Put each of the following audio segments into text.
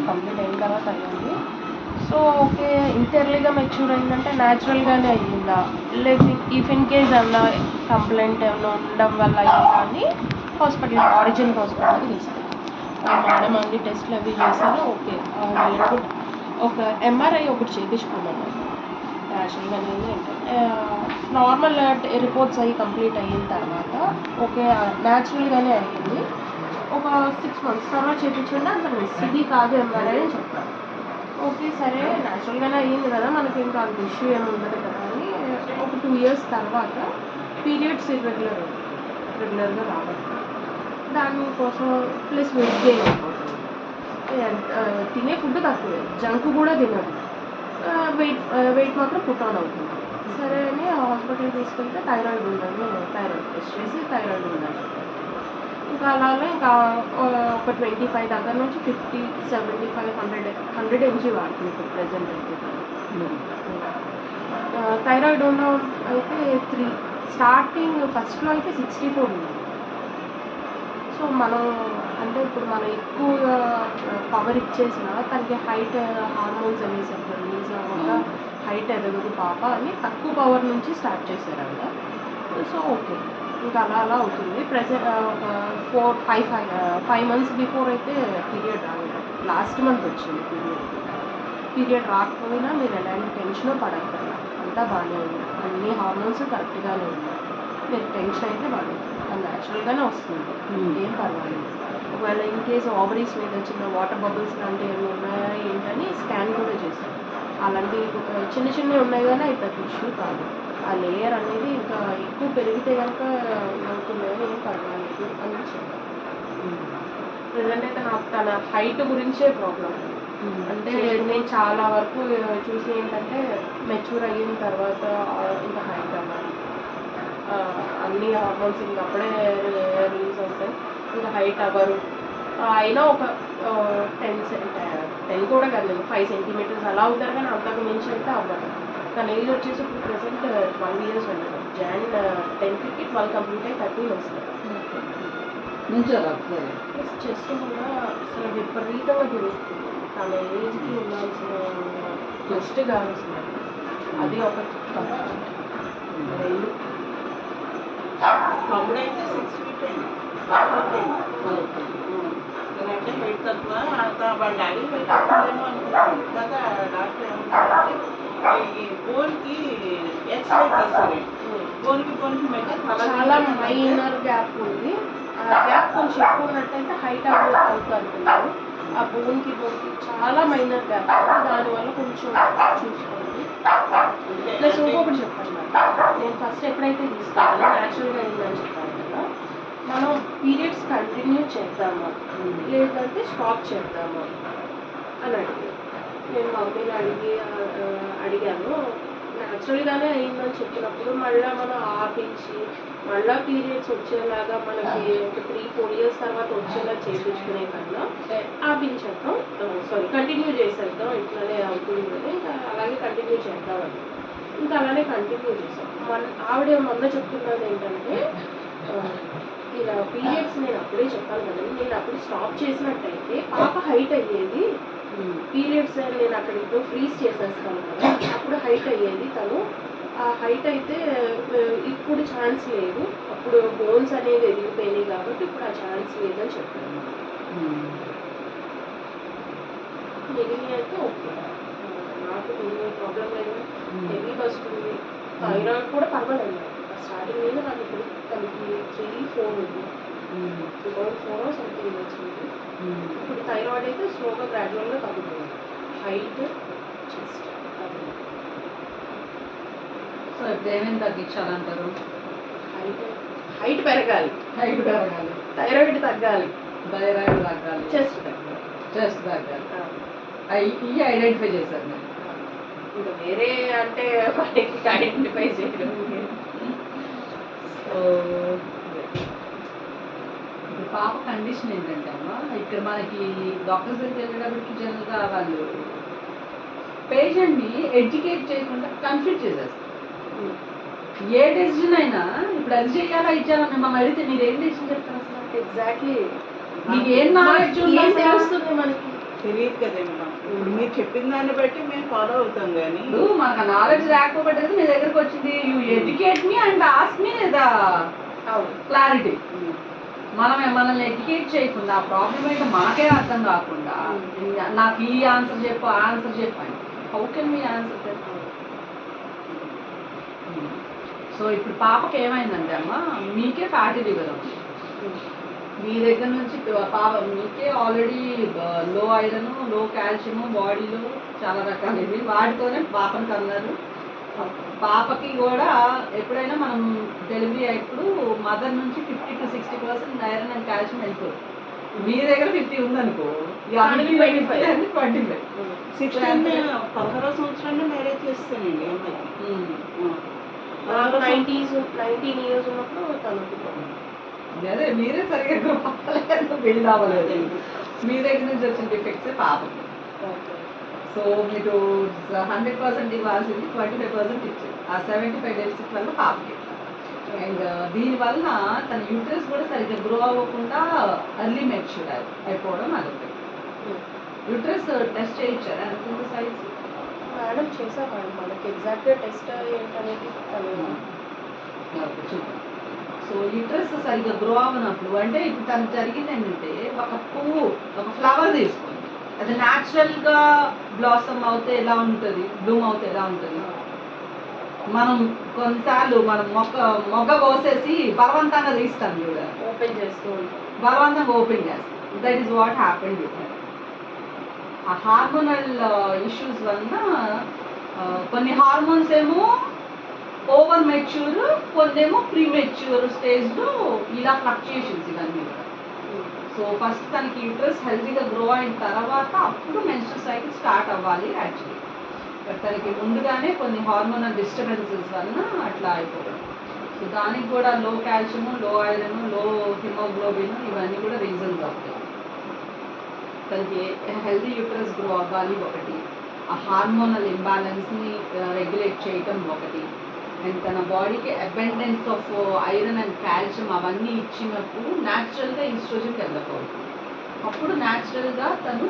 Complete అయిన తర్వాత అయ్యింది. సో ఓకే, ఇంత ఎర్లీగా మెచ్యూర్ అయిందంటే న్యాచురల్గానే అయ్యిందా, లేదు ఇఫ్ ఇన్ కేస్ ఏమన్నా కంప్లైంట్ ఏమైనా ఉండడం వల్ల అయ్యిందా అని హాస్పిటల్ ఆరిజిన్ హాస్పిటల్కి తీసుకెళ్ళాం. మేడం అన్ని టెస్ట్లు అవి చేశారు. ఓకే, ఒక ఎంఆర్ఐ ఒకటి చేయించుకున్నాను. న్యాచురల్గానే ఏంటంటే నార్మల్ రిపోర్ట్స్ అయ్యి కంప్లీట్ అయిన తర్వాత ఓకే న్యాచురల్గానే అయ్యింది. ఒక 6 months తర్వాత చేయించుకుంటే అంత ఇది కాదు ఎంఆర్ఐ అని చెప్పారు. ఓకే సరే, న్యాచురల్గానే అయ్యింది కదా, మనకి ఇంకా అంత ఇష్యూ ఏమి ఉండదు కదా అని ఒక 2 years తర్వాత పీరియడ్స్ రెగ్యులర్గా రావాలి. దానికోసం ప్లస్ వెయిట్ గెయిన్ అయిపోతుంది. తినే ఫుడ్ తక్కువే, జంక్ కూడా తినదు, వెయిట్ మాత్రం పుట్ ఆన్ అవుతుంది. సరే అని హాస్పిటల్ తీసుకెళ్తే థైరాయిడ్ ఉందని, థైరాయిడ్ టెస్ట్ చేసి థైరాయిడ్ ఉందని చెప్పారు. ఇంకా అలాగే ఇంకా ఒక 25 దగ్గర నుంచి 50, 75, 100 mg వాడుతుంది ఇప్పుడు ప్రెజెంట్ అయితే. థైరాయిడ్ ఉన్న అయితే 3 స్టార్టింగ్ ఫస్ట్లో అయితే 64 ఉంది. సో మనం అంటే ఇప్పుడు మనం ఎక్కువగా పవర్ ఇచ్చేసిన తనకి హైట్ హార్మోన్స్ అనేవి సరిగ్గా రిలీజ్ అవ్వక హైట్ ఎదగదు పాప అని తక్కువ పవర్ నుంచి స్టార్ట్ చేశారంట. సో ఓకే, ఇంకా అలా అవుతుంది. ప్రెజెంట్ ఒక 5 months బిఫోర్ అయితే పీరియడ్ రాలేదు. లాస్ట్ మంత్ వచ్చింది పీరియడ్ రాకపోయినా మీరు ఎలాంటి టెన్షన్ పడక్కర్లా, అంతా బాగానే ఉంది, అన్ని హార్మోన్స్ కరెక్ట్గానే ఉన్నాయి, మీరు టెన్షన్ అయితే పడదు, అది న్యాచురల్గానే వస్తుంది, ఏం పర్వాలేదు. ఒకవేళ ఇన్ కేసు ఓవరీస్ మీద చిన్న వాటర్ బబుల్స్ లాంటివి ఏమి ఉన్నాయా ఏంటని స్కాన్ కూడా చేశారు. అలాంటివి చిన్నవి ఉన్నాయి కానీ అది పెద్ద ఇష్యూ కాదు. ఆ లేయర్ అనేది ఇంకా ఎక్కువ పెరిగితే కనుక అవుతుందని ఏం పర్వాలేదు అని చెప్పారు. ప్రజెంట్ అయితే నాకు తన హైట్ గురించే ప్రాబ్లం. అంటే నేను చాలా వరకు చూసి ఏంటంటే మెచ్యూర్ అయిన తర్వాత ఇంకా హైట్ అవ్వాలి, అన్ని హార్మోన్స్ ఇంకా అప్పుడే రిలీజ్ అవుతాయి, ఇంకా హైట్ అవ్వరు. అయినా ఒక 10 కూడా కాదు, 5 centimeters అలా అవుతారు కానీ అంతకు మించి అయితే అవ్వదు. తన ఏజ్ వచ్చేసి ఇప్పుడు ప్రెసెంట్ 12 years ఉంటుంది. Jan 10th 12 కంప్లీట్ అయ్యి 13 వస్తుంది. చెస్ట్ కూడా అసలు విపరీతంగా పెరుగుతుంది. తన ఏజ్కి ఉండాల్సిన చెస్ట్ కావాల్సిన అది ఒక 2 అప్పుడైతే 6 feet నేనంటే వెయిట్ తక్కువ, అంత వాళ్ళ డాడీ వెయిట్ తక్కువేమో అనుకుంటాను కదా. డాక్టర్ ఏమంటారంటే ఈ బోన్కి ఎక్స్రే తీసేది, బోన్కి మధ్య చాలా మైనర్ గ్యాప్ ఉంది. ఆ గ్యాప్ కొంచెం ఎక్కువ ఉన్నట్టయితే హైట్ అవుతారు. ఆ బోన్కి చాలా మైనర్ గ్యాప్, దానివల్ల కొంచెం చూసుకోండి. ప్లస్ ఇంకొకటి చెప్పండి, నేను ఫస్ట్ ఎప్పుడైతే తీసుకున్నానో న్యాచురల్గా అయిందని చెప్పాను కదా, మనం పీరియడ్స్ కంటిన్యూ చేద్దామా లేదంటే స్టాప్ చేద్దామా అని అడిగాను. నేను మమ్మీని అడిగాను. న్యాచురల్గానే అయిందని చెప్పినప్పుడు మళ్ళీ మనం ఆపించి మళ్ళీ పీరియడ్స్ వచ్చేలాగా మనకి ఒక 3-4 years తర్వాత వచ్చేలా చేయించుకునే కన్నా ఆపించేద్దాం, కంటిన్యూ చేసేద్దాం, ఇట్లానే అవుతుంది కదా, ఇంకా అలాగే కంటిన్యూ చేద్దామని. ఇంకా అలానే కంటిన్యూ చేసాం. ఆవిడ మొన్న చెప్తున్నది ఏంటంటే ఇలా పీరియడ్స్ నేను అప్పుడే చెప్పాను కదండి, నేను అప్పుడు స్టాప్ చేసినట్టయితే పాప హైట్ అయ్యేది. పీరియడ్స్ నేను అక్కడ ఇప్పుడు ఫ్రీజ్ చేసేస్తాను కదా, అప్పుడు హైట్ అయ్యేది తను. ఆ హైట్ అయితే ఇప్పుడు ఛాన్స్ లేదు, అప్పుడు బోన్స్ అనేవి ఎదిగిపోయినాయి కాబట్టి ఇప్పుడు ఆ ఛాన్స్ లేదని చెప్పాను. మిగిలిన అయితే ఓకే, నాకు మిగిలిన ప్రాబ్లం లేదు, హెవీ వస్తుంది. థైరాయిడ్ కూడా పర్వాలేదు, స్టార్టింగ్ మీద నాకు ఇప్పుడు తనకి 3-4 ఉంది, 4 సంథింగ్ వచ్చింది. ఇప్పుడు థైరాయిడ్ అయితే స్లోగా గ్రాడ్యువల్గా తగ్గుతుంది. హైట్ చెస్ట్ సో ఇప్పుడు ఏమేమి తగ్గించాలంటారు? హైట్ పెరగాలి, థైరాయిడ్ తగ్గాలి, చెస్ట్ తగ్గాలి, ఇవి ఐడెంటిఫై చేశారు నేను. ఇంకా వేరే అంటే మనకి ఐడెంటిఫై చేయడం. సో పాప కండిషన్ ఏంటంటే అమ్మా, ఇక్కడ మనకి డాక్టర్స్ దగ్గరికి వెళ్ళేటప్పటికి జనరల్గా వాళ్ళు పేషెంట్ని ఎడ్యుకేట్ చేయకుండా కన్ఫ్యూజ్ చేసేస్తారు. ఏ డెసిషన్ అయినా ఇప్పుడు అది చేయాలా ఇచ్చారా మిమ్మల్ని అడిగితే మీరు ఏం డెసిషన్ చెప్తారు అసలు? ఎగ్జాక్ట్లీ, మీకు ఏం నాలెడ్జ్ తెలుస్తుంది మనకి? తెలియదు కదండి మాకు. ఇప్పుడు మీరు చెప్పిన దాన్ని బట్టి మేము ఫాలో అవుతాం కానీ ఇప్పుడు మనకు నాలెడ్జ్ లేకపోతే మీ దగ్గరకు వచ్చింది, you educate me and ask me the అవును. క్లారిటీ. మనల్ని ఎడ్యుకేట్ చేయకుండా ఆ ప్రాబ్లం ఏంటో మనకే అర్థం కాకుండా నాకు ఈ ఆన్సర్ చెప్పు ఆ ఆన్సర్ చెప్పండి, హౌ కెన్ మీ ఆన్సర్ చెప్పు. సో ఇప్పుడు పాపకి ఏమైందంటే అమ్మ, మీకే ఫ్యాటీ లివర్ ఉంది, మీ దగ్గర నుంచి పాప మీకే ఆల్రెడీ లో ఐరన్ లో కాల్షియం బాడీలో చాలా రకాలు ఇవి, వాటితోనే పాపని కన్నారు. పాపకి కూడా ఎప్పుడైనా మనం డెలివరీ అయ్యేప్పుడు మదర్ నుంచి 50 to 60% ఐరన్ అండ్ కాల్షియం వెళ్ళిపోతుంది. మీ దగ్గర 50 ఉందనుకో, 25 16 సంవత్సరాన్ని మ్యారేజ్ చేస్తానండి అమ్మాయికి. 19 years ఉన్నప్పుడు తను అదే మీరే సరిగ్గా బిల్డ్ అవ్వలేదు. మీ దగ్గర నుంచి వచ్చిన డిఫెక్ట్స్ పాపకి. సో మీరు 100% ఇవ్వాల్సింది 25% ఇచ్చారు. ఆ 75 days వల్ల పాపకి. అండ్ దీనివల్ల తన యూట్రస్ కూడా సరిగ్గా గ్రో అవ్వకుండా ఎర్లీ మెచ్యూర్ అయిపోవడం అదొకటి. యూట్రస్ టెస్ట్ చేయించారా అనుకున్న సైజ్? మేడం చేసామండి, మనకి ఎగ్జాక్ట్గా టెస్ట్ ఏంటనేది తెలియదు. చూద్దాం. సో యూట్రస్ సరిగ్గా గ్రో అవ్వనప్పుడు అంటే ఇప్పుడు తనకు జరిగింది ఏంటంటే, ఒక పువ్వు ఒక ఫ్లవర్ తీసుకోండి, అది న్యాచురల్గా బ్లాసమ్ అవుతే ఎలా ఉంటుంది, బ్లూమ్ అవుతే ఎలా ఉంటుంది. మనం కొన్నిసార్లు మనం మొగ్గ కోసేసి బలవంతంగా తీస్తాం చూడ, ఓపెన్ చేస్తూ ఉంటాం, బలవంతంగా ఓపెన్ చేస్తాం. That is what happened with her. ఆ హార్మోనల్ ఇష్యూస్ వలన కొన్ని హార్మోన్స్ ఏమో ఓవర్ మెచ్యూర్, కొన్నేమో ప్రీ మెచ్యూర్ స్టేజ్లో ఇలా ఫ్లక్చుయేషన్స్ ఇవన్నీ కూడా. సో ఫస్ట్ తనకి యూట్రస్ హెల్తీగా గ్రో అయిన తర్వాత అప్పుడు మెన్స్ట్రువల్ సైకిల్ స్టార్ట్ అవ్వాలి యాక్చువల్లీ. బట్ తనకి ముందుగానే కొన్ని హార్మోనల్ డిస్టర్బెన్సెస్ వలన అట్లా అయిపోవడం. సో దానికి కూడా లో కాల్షియం, లో ఐరన్, లో హిమోగ్లోబిన్ ఇవన్నీ కూడా రీజన్స్ అవుతాయి. తనకి హెల్తీ యూట్రస్ గ్రో అవ్వాలి ఒకటి, ఆ హార్మోనల్ ఇంబ్యాలెన్స్ని రెగ్యులేట్ చేయటం ఒకటి, అండ్ తన బాడీకి abundance of iron and calcium అవన్నీ ఇచ్చినప్పుడు న్యాచురల్గా ఈస్ట్రోజన్ డెవలప్ అవుతుంది. అప్పుడు న్యాచురల్గా తను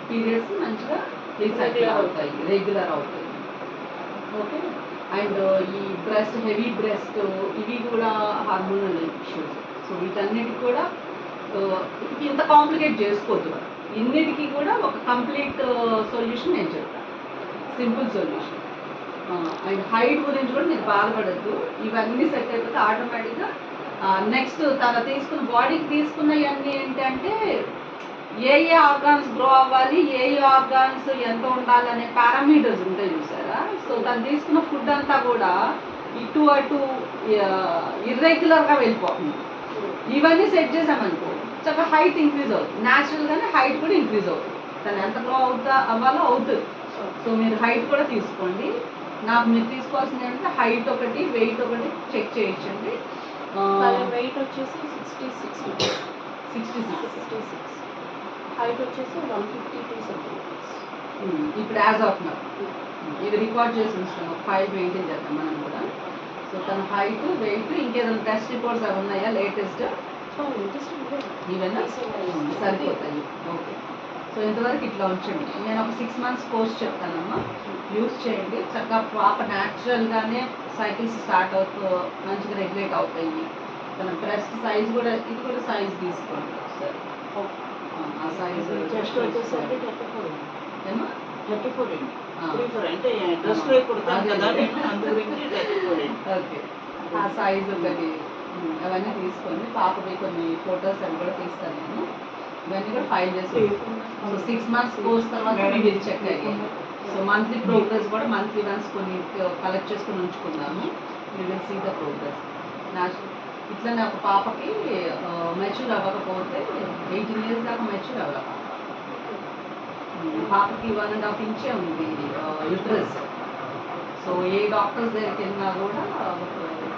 పీరియడ్స్ మంచిగా రీసైకిల్ అవుతాయి, రెగ్యులర్ అవుతాయి. ఓకే. అండ్ ఈ బ్రెస్ట్, హెవీ బ్రెస్ట్, ఇవి కూడా హార్మోనల్ ఇష్యూస్. సో వీటన్నిటికి కూడా ఇంత కాంప్లికేట్ చేసుకోవద్దు. ఇన్నిటికీ కూడా ఒక కంప్లీట్ సొల్యూషన్ నేను చెప్తాను, సింపుల్ సొల్యూషన్. అండ్ హైట్ గురించి కూడా మీరు బాధపడద్దు, ఇవన్నీ సెట్ అయిపోతే ఆటోమేటిక్గా నెక్స్ట్ తన తీసుకున్న బాడీకి తీసుకున్నవన్నీ ఏంటంటే ఏ ఆర్గాన్స్ గ్రో అవ్వాలి, ఏ ఆర్గాన్స్ ఎంత ఉండాలి అనే పారామీటర్స్ ఉంటాయి చూసారా. సో తను తీసుకున్న ఫుడ్ అంతా కూడా ఇటు అటు ఇర్రెగ్యులర్గా వెళ్ళిపోతుంది. ఇవన్నీ సెట్ చేసామనుకో చక్కగా హైట్ ఇంక్రీజ్ అవుతుంది, న్యాచురల్గానే హైట్ కూడా ఇంక్రీజ్ అవుతుంది. తను ఎంత గ్రో అవ్వాలో అవుతుంది. సో మీరు హైట్ కూడా తీసుకోండి. నాకు మీరు తీసుకోవాల్సింది ఏంటంటే హైట్ ఒకటి, వెయిట్ ఒకటి చెక్ చేయించండి. వెయిట్ వచ్చేసి 66, హైట్ వచ్చేసి 152 సెంటీమీటర్స్. ఇప్పుడు యాజ్ ఆఫ్ నౌ ఇది రికార్డ్ చేసి ఉంచుతాం, ఒక ఫైల్ మెయింటైన్ చేద్దాం మనం కూడా. సో తన హైట్, వెయిట్, ఇంకేదైనా టెస్ట్ రిపోర్ట్స్ అవి ఉన్నాయా లేటెస్ట్? ఇవన్నీ సరిపోతాయి. ఓకే. సో ఇంతవరకు ఇట్లా ఉంచండి. నేను ఒక 6 months కోర్స్ చెప్తానమ్మా, యూజ్ చేయండి. చక్కగా పాప న్యాచురల్గానే సైకిల్స్ స్టార్ట్ అవుతూ మంచిగా రెగ్యులేట్ అవుతాయి. తన బ్రెస్ట్ సైజ్ కూడా, ఇది కూడా సైజ్ తీసుకోండి ఒకసారి. ఆ సైజ్ జస్ట్ వచ్చేసరికి 34 ఏమో 34 అంటే డ్రెస్ లో కుడతాను కదా నేను, అందు గురించి 34. ఓకే. ఆ సైజ్ ఒకటి అవన్నీ తీసుకొని పాపకి కొన్ని ఫొటోస్ అవి కూడా తీస్తాను నేను, ఇవన్నీ కూడా ఫైల్ చేసి. సో 6 months కోర్స్ తర్వాత మీరు చెక్ అయ్యాయి. సో మంత్లీ ప్రోగ్రెస్ కూడా మంత్లీ వన్స్ కొన్ని కలెక్ట్ చేసుకొని ఉంచుకున్నాము. You will see the progress. ఇట్లనే ఒక పాపకి మెచ్యూర్ అవ్వకపోతే 18 years దాకా మెచ్యూర్ అవ్వాలి. పాపకి 1.5 inch ఉంది యూట్రస్. సో ఏ డాక్టర్స్ దగ్గరికి వెళ్ళినా కూడా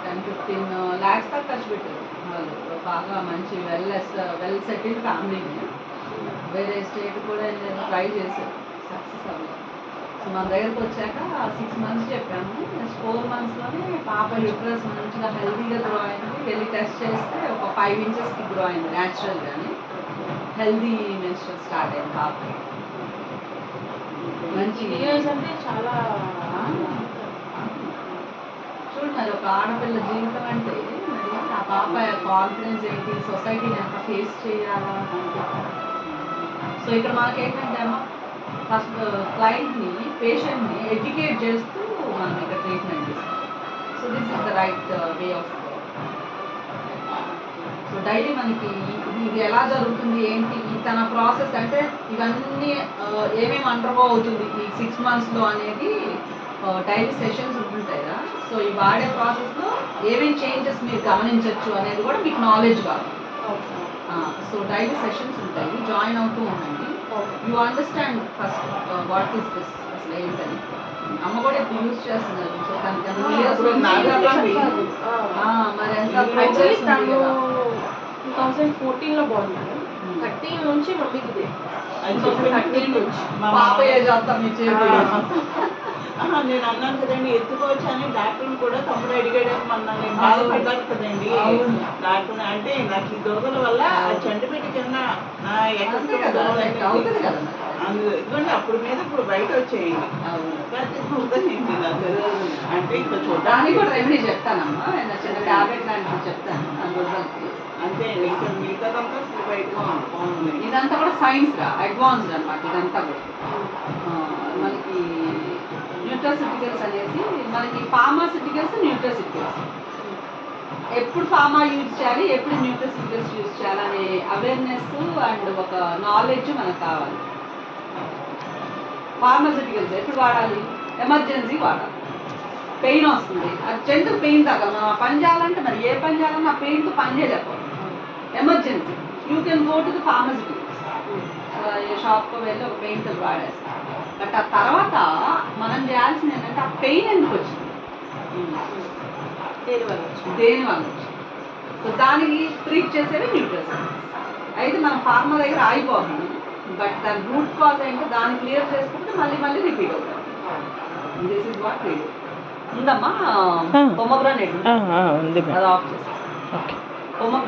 10-15 lakhs దాకా ఖర్చు పెట్టారు వాళ్ళు. బాగా మంచి వెల్ సెటిల్డ్ ఫ్యామిలీని. వేరే స్టేట్ కూడా ట్రై చేశారు, సక్సెస్ అవ్వాలి. సో మన దగ్గరకు వచ్చాక 6 months చెప్పాము, నెక్స్ట్ 4 monthsలోనే పాప యూట్రస్ మంచిగా హెల్తీగా గ్రో అయింది. వెళ్ళి టెస్ట్ చేస్తే ఒక 5 inches గ్రో అయింది న్యాచురల్గానే. హెల్దీ మెన్స్ట్రల్ స్టార్ట్ అయింది పాప. మంచి ఇయర్స్ అంటే చాలా చూడు మరి ఒక ఆడపిల్ల జీవితం అంటే మరి ఆ పాప కాన్ఫిడెన్స్ ఏంటి, సొసైటీని ఎంత ఫేస్ చేయాలా. సో ఇక్కడ మనకేంటంటే అమ్మ ఫస్ట్ క్లయింట్ని, పేషెంట్ని ఎడ్యుకేట్ చేస్తూ మనం ఇక్కడ ట్రీట్మెంట్ ఇస్తాం. So this is the right way of. So daily మనకి ఇది ఎలా జరుగుతుంది ఏంటి తన ప్రాసెస్ అంటే ఇవన్నీ ఏమేమి అండర్గో అవుతుంది ఈ 6 monthsలో అనేది డైలీ సెషన్స్ ఉంటుంటాయి కదా. సో ఈ వాడే ప్రాసెస్లో ఏమేమి చేంజెస్ మీరు గమనించవచ్చు అనేది కూడా మీకు నాలెడ్జ్ కావాలి. సో డైలీ సెషన్స్ ఉంటాయి, జాయిన్ అవుతూ ఉండండి. You understand first what is this అసలు ఏంటని. అమ్మ కూడా ఇప్పుడు యూజ్ చేస్తున్నారు. సో మరి ఎంత యాక్చువల్లీ తను 2014లో బాగున్నాను. 13 నుంచి మమ్మీకి ఇదే. 2013 నుంచి పాప ఏజ్ అంతా మీ చేతిలో. నేను అన్నాను కదండి ఎత్తుకోవచ్చు అని డాక్టర్ని కూడా తమ్ముడు అడిగాడు మొన్న. నేను బాధపడ్డాను కదండి డాక్టర్. అంటే నాకు ఈ దురదల వల్ల ఆ చంటిపెట్టి కింద నా అవుతుంది కదా. ఇదిగోండి అప్పుడు మీద ఇప్పుడు బయట వచ్చేయండి. అవుతుందండి నాకు. అంటే ఇంకా దానికి కూడా చూడడానికి రెమెడీ చెప్తానమ్మా, చిన్న టాబ్లెట్ లాంటివి చెప్తాను అందువల్లకి. అంతే అండి. ఇంకా మిగతాదంతా బయటగా బాగుంది. ఇదంతా కూడా సైన్స్ రా, అడ్వాన్స్డ్ అనమాట. ఇదంతా కూడా మనకి న్యూట్రాసిటికల్స్ అనేసి, మనకి ఫార్మాసిటికల్స్, న్యూట్రాసిటికల్స్. ఎప్పుడు ఫార్మా యూజ్ చేయాలి, ఎప్పుడు న్యూట్రాసిటికల్స్ యూజ్ చేయాలనే అవేర్నెస్ అండ్ ఒక నాలెడ్జ్ మనకు కావాలి. ఫార్మాసిటికల్స్ ఎప్పుడు వాడాలి, ఎమర్జెన్సీ వాడాలి. పెయిన్ వస్తుంది, అర్జెంట్ పెయిన్ తగ్గ మనం ఆ పని చేయాలంటే మరి ఏ పని చేయాలన్నా ఆ పెయిన్తో పని చేయలేకపోవాలి. Emergency you can go to the pharmaceuticals. షాప్కి వెళ్ళి ఒక పెయిన్ కిల్లర్ వాడేస్తాం. బట్ ఆ తర్వాత మనం చేయాల్సింది ఏంటంటే ఆ పెయిన్ ఎందుకు వచ్చింది, దేనివల్ల వచ్చింది. సో దానికి ట్రీట్ చేసేవి న్యూట్రిషన్స్. అయితే మనం ఫార్మా దగ్గర ఆగిపోతుంది. బట్ దాని రూట్ కాజ్ ఏంటో దాన్ని క్లియర్ చేసుకుంటే మళ్ళీ మళ్ళీ రిపీట్ అవుతాం. This is what we do. ఉందమ్మా పొమగ్రానేట్ ఉంది అది ఆఫ్ చేస్తాం. పొమగ్రానేట్